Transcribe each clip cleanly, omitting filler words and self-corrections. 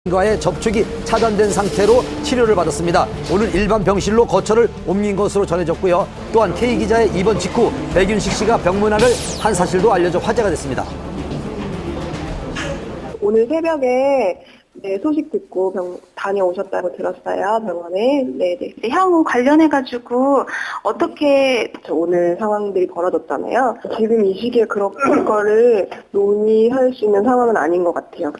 과의 접촉이 차단된 상태로 치료를 받았습니다. 오늘 일반 병실로 거처를 옮긴 것으로 전해졌고요. 또한 K 기자의 입원 직후 백윤식 씨가 병문안을 한 사실도 알려져 화제가 됐습니다. 오늘 새벽에 소식 듣고 다녀오셨다고 들었어요, 병원에. 네네. 향후 관련해가지고 어떻게 오늘 상황들이 벌어졌잖아요. 지금 이 시기에 그런 거를 논의할 수 있는 상황은 아닌 것 같아요.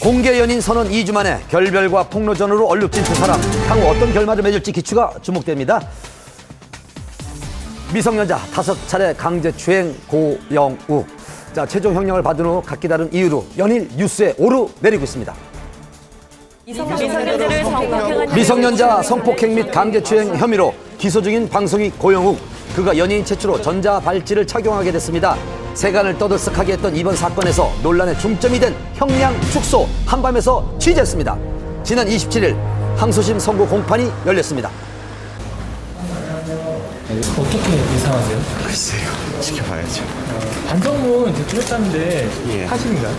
공개 연인 선언 2주 만에 결별과 폭로전으로 얼룩진 두 사람. 향후 어떤 결말을 맺을지 기추가 주목됩니다. 미성년자 5차례 강제추행 고영욱. 자, 최종 형량을 받은 후 각기 다른 이유로 연일 뉴스에 오르내리고 있습니다. 미성년자 성폭행 및 강제추행 혐의로 기소 중인 방송인 고영욱. 그가 연예인 최초로 전자발찌를 착용하게 됐습니다. 세간을 떠들썩하게 했던 이번 사건에서 논란의 중점이 된 형량 축소 한밤에서 취재했습니다. 지난 27일 항소심 선고 공판이 열렸습니다. 어떻게 예상하세요? 글쎄요, 지켜봐야죠. 반성문 이제 뚫렸다는데 예. 사실인가요?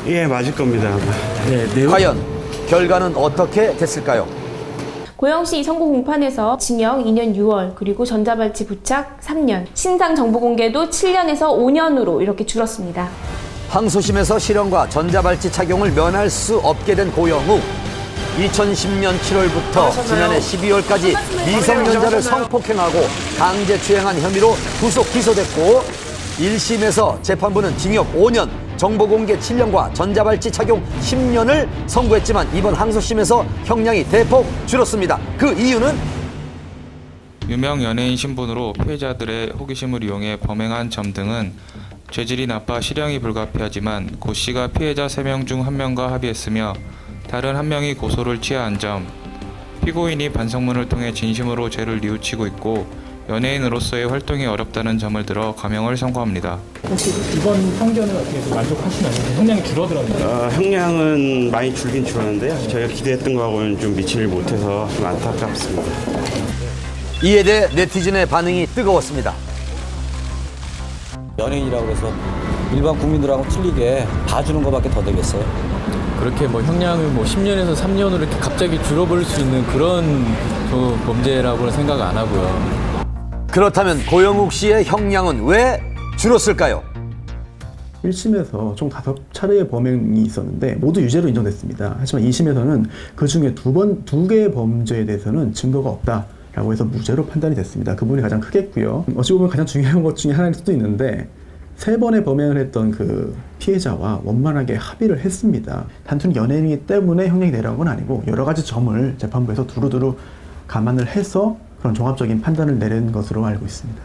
예, 맞을 겁니다, 아마. 네, 내용. 과연 결과는 어떻게 됐을까요? 고영 씨 선고 공판에서 징역 2년 6월 그리고 전자발찌 부착 3년, 신상 정보 공개도 7년에서 5년으로 이렇게 줄었습니다. 항소심에서 실형과 전자발찌 착용을 면할 수 없게 된 고영욱. 2010년 7월부터 지난해 12월까지 미성년자를 성폭행하고 강제추행한 혐의로 구속 기소됐고 1심에서 재판부는 징역 5년, 정보공개 7년과 전자발찌 착용 10년을 선고했지만 이번 항소심에서 형량이 대폭 줄었습니다. 그 이유는 유명 연예인 신분으로 피해자들의 호기심을 이용해 범행한 점 등은 죄질이 나빠 실형이 불가피하지만 고 씨가 피해자 3명 중 1명과 합의했으며 다른 1명이 고소를 취하한 점, 피고인이 반성문을 통해 진심으로 죄를 뉘우치고 있고 연예인으로서의 활동이 어렵다는 점을 들어 감형을 선고합니다. 혹시 이번 판결은 어떻게 해서 만족하시나요? 형량이 줄어들었나요? 형량은 많이 줄긴 줄었는데요. 저희가 기대했던 거하고는 좀 미치를 못해서 좀 안타깝습니다. 이에 대해 네티즌의 반응이 뜨거웠습니다. 연예인이라고 해서 일반 국민들하고 틀리게 봐주는 것밖에 더 되겠어요? 그렇게 뭐 형량을 뭐 10년에서 3년으로 이렇게 갑자기 줄어버릴 수 있는 그런 범죄라고는 생각 안 하고요. 그렇다면 고영욱 씨의 형량은 왜 줄었을까요? 1심에서 총 5차례의 범행이 있었는데 모두 유죄로 인정됐습니다. 하지만 2심에서는 그중에 두 개의 범죄에 대해서는 증거가 없다라고 해서 무죄로 판단이 됐습니다. 그 부분이 가장 크겠고요. 어찌 보면 가장 중요한 것 중에 하나일 수도 있는데 3번의 범행을 했던 그 피해자와 원만하게 합의를 했습니다. 단순히 연예인이기 때문에 형량이 내려간 건 아니고 여러 가지 점을 재판부에서 두루두루 감안을 해서 그런 종합적인 판단을 내린 것으로 알고 있습니다.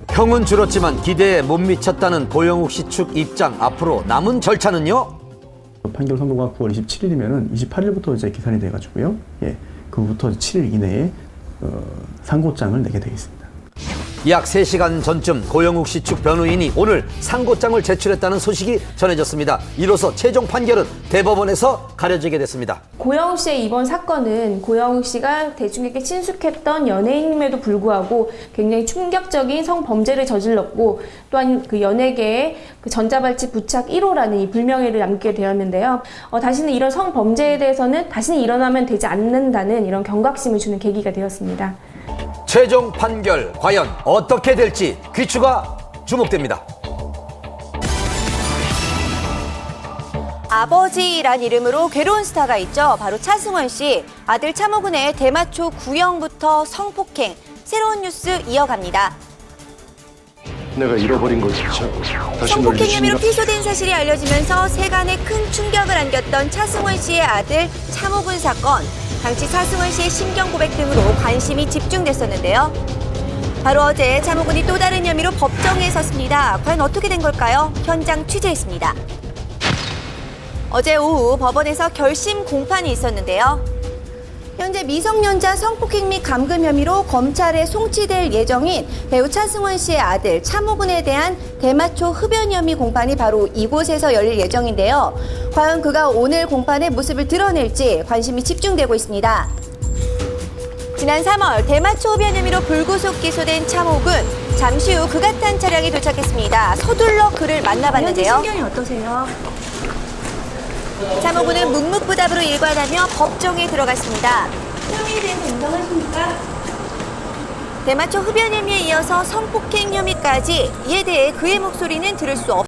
형은 줄었지만 기대에 못 미쳤다는 고영욱 씨 측 입장. 앞으로 남은 절차는요? 판결 선고가 9월 27일이면은 28일부터 이제 기산이 돼가지고요. 예, 그부터 7일 이내에 상고장을 내게 되어 있습니다. 약 3시간 전쯤 고영욱 씨 측 변호인이 오늘 상고장을 제출했다는 소식이 전해졌습니다. 이로써 최종 판결은 대법원에서 가려지게 됐습니다. 고영욱 씨의 이번 사건은 고영욱 씨가 대중에게 친숙했던 연예인임에도 불구하고 굉장히 충격적인 성범죄를 저질렀고 또한 그 연예계에 그 전자발찌 부착 1호라는 이 불명예를 남기게 되었는데요. 다시는 이런 성범죄에 대해서는 다시는 일어나면 되지 않는다는 이런 경각심을 주는 계기가 되었습니다. 최종 판결 과연 어떻게 될지 귀추가 주목됩니다. 아버지란 이름으로 괴로운 스타가 있죠. 바로 차승원 씨. 아들 차모근의 대마초 구형부터 성폭행. 새로운 뉴스 이어갑니다. 내가 잃어버린 걸 찾고 다시 널 성폭행 혐의로 유진이가 피소된 사실이 알려지면서 세간에 큰 충격을 안겼던 차승원 씨의 아들 차모근 사건. 당시 차승원 씨의 심경 고백 등으로 관심이 집중됐었는데요. 바로 어제 차모근이 또 다른 혐의로 법정에 섰습니다. 과연 어떻게 된 걸까요? 현장 취재했습니다. 어제 오후 법원에서 결심 공판이 있었는데요. 현재 미성년자 성폭행 및 감금 혐의로 검찰에 송치될 예정인 배우 차승원 씨의 아들 차모근에 대한 대마초 흡연 혐의 공판이 바로 이곳에서 열릴 예정인데요. 과연 그가 오늘 공판의 모습을 드러낼지 관심이 집중되고 있습니다. 지난 3월 대마초 흡연 혐의로 불구속 기소된 차모근. 잠시 후 그가 탄 차량이 도착했습니다. 서둘러 그를 만나봤는데요. 신경이 어떠세요? 참호군은 묵묵부답으로 일관하며 법정에 들어갔습니다. 혐의에 대해서 인정하십니까? 대마초 흡연 혐의에 이어서 성폭행 혐의까지 이에 대해 그의 목소리는 들을 수 없습니다.